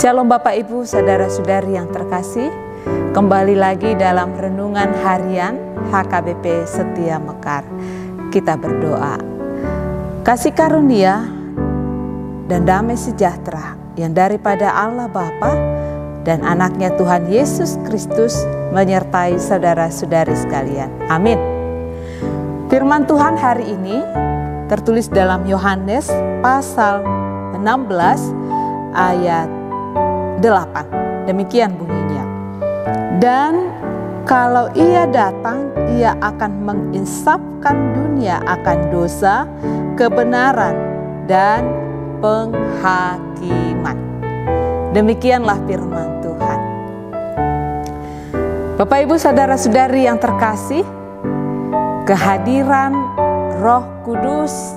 Shalom Bapak Ibu, saudara-saudari yang terkasih. Kembali lagi dalam renungan harian HKBP Setia Mekar. Kita berdoa. Kasih karunia dan damai sejahtera yang daripada Allah Bapa dan anaknya Tuhan Yesus Kristus menyertai saudara-saudari sekalian. Amin. Firman Tuhan hari ini tertulis dalam Yohanes pasal 16 ayat 8. Demikian bunyinya. Dan kalau ia datang, ia akan menginsafkan dunia akan dosa, kebenaran, dan penghakiman. Demikianlah firman Tuhan. Bapak Ibu saudara-saudari yang terkasih, kehadiran Roh Kudus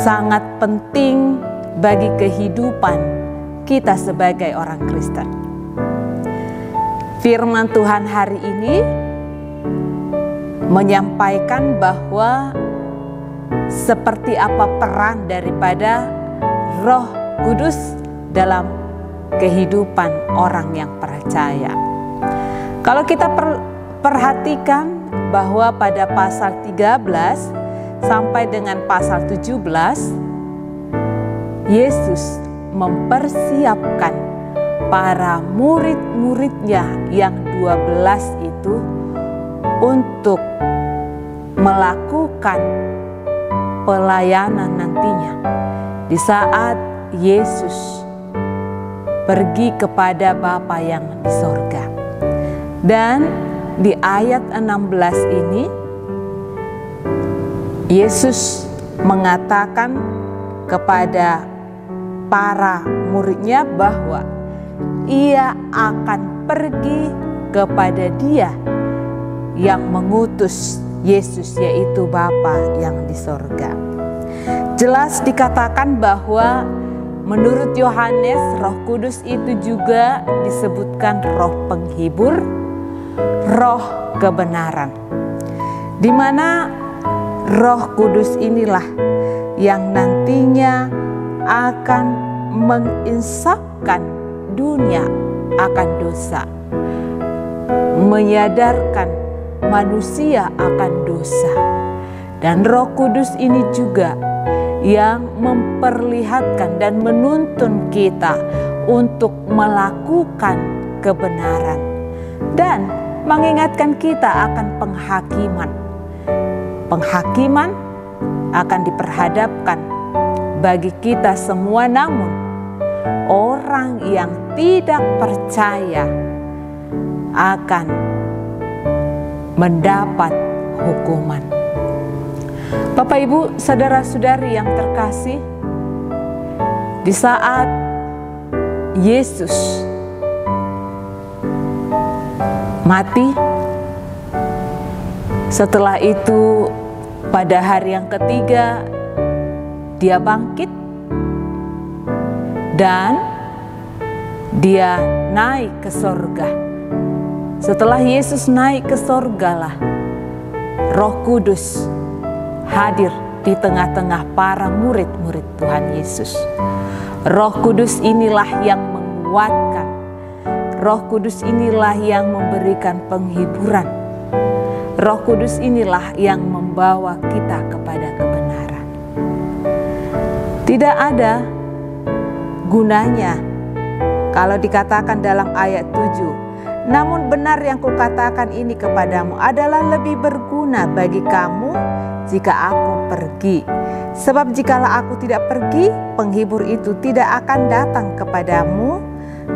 sangat penting bagi kehidupan kita sebagai orang Kristen. Firman Tuhan hari ini menyampaikan bahwa seperti apa peran daripada Roh Kudus dalam kehidupan orang yang percaya. Kalau kita perhatikan bahwa pada pasal 13 sampai dengan pasal 17, Yesus mempersiapkan para murid-muridnya yang 12 itu untuk melakukan pelayanan nantinya di saat Yesus pergi kepada Bapa yang di sorga. Dan di ayat 16 ini Yesus mengatakan kepada para muridnya bahwa ia akan pergi kepada Dia yang mengutus Yesus, yaitu Bapa yang di sorga. Jelas dikatakan bahwa menurut Yohanes, Roh Kudus itu juga disebutkan Roh Penghibur, Roh Kebenaran, di mana Roh Kudus inilah yang nantinya akan menginsafkan dunia akan dosa, menyadarkan manusia akan dosa. Dan Roh Kudus ini juga yang memperlihatkan dan menuntun kita untuk melakukan kebenaran dan mengingatkan kita akan penghakiman. Penghakiman akan diperhadapkan bagi kita semua, namun orang yang tidak percaya akan mendapat hukuman. Bapak Ibu saudara-saudari yang terkasih, di saat Yesus mati, setelah itu pada hari yang ketiga Dia bangkit dan Dia naik ke sorga. Setelah Yesus naik ke sorga lah Roh Kudus hadir di tengah-tengah para murid-murid Tuhan Yesus. Roh Kudus inilah yang menguatkan. Roh Kudus inilah yang memberikan penghiburan. Roh Kudus inilah yang membawa kita kepada kebenaran. Tidak ada gunanya kalau dikatakan dalam ayat 7, namun benar yang kukatakan ini kepadamu adalah lebih berguna bagi kamu jika aku pergi. Sebab jikalau aku tidak pergi, penghibur itu tidak akan datang kepadamu.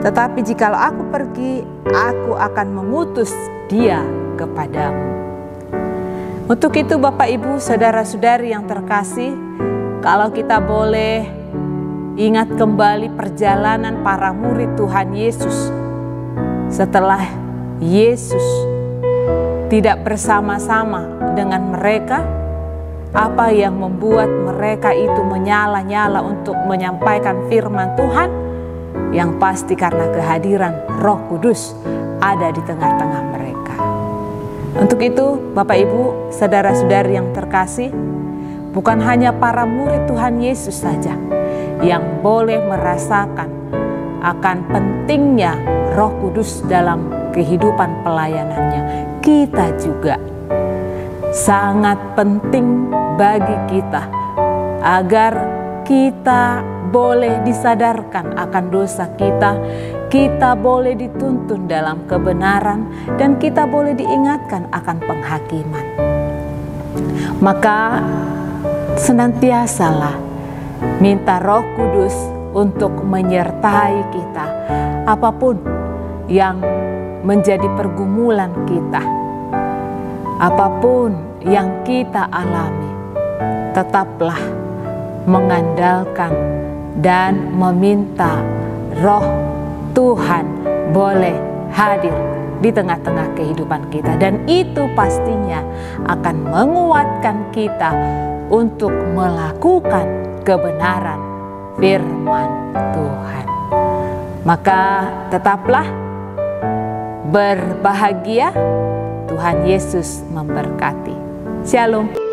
Tetapi jikalau aku pergi, aku akan mengutus Dia kepadamu. Untuk itu Bapak Ibu saudara-saudari yang terkasih, kalau kita boleh ingat kembali perjalanan para murid Tuhan Yesus setelah Yesus tidak bersama-sama dengan mereka, apa yang membuat mereka itu menyala-nyala untuk menyampaikan firman Tuhan? Yang pasti karena kehadiran Roh Kudus ada di tengah-tengah mereka. Untuk itu Bapak Ibu saudara-saudari yang terkasih, bukan hanya para murid Tuhan Yesus saja yang boleh merasakan akan pentingnya Roh Kudus dalam kehidupan pelayanannya, kita juga sangat penting bagi kita agar kita boleh disadarkan akan dosa kita boleh dituntun dalam kebenaran, dan kita boleh diingatkan akan penghakiman. Maka senantiasalah minta Roh Kudus untuk menyertai kita apapun yang menjadi pergumulan kita, apapun yang kita alami. Tetaplah mengandalkan dan meminta Roh Tuhan boleh hadir di tengah-tengah kehidupan kita, dan itu pastinya akan menguatkan kita untuk melakukan kebenaran firman Tuhan. Maka tetaplah berbahagia. Tuhan Yesus memberkati. Shalom.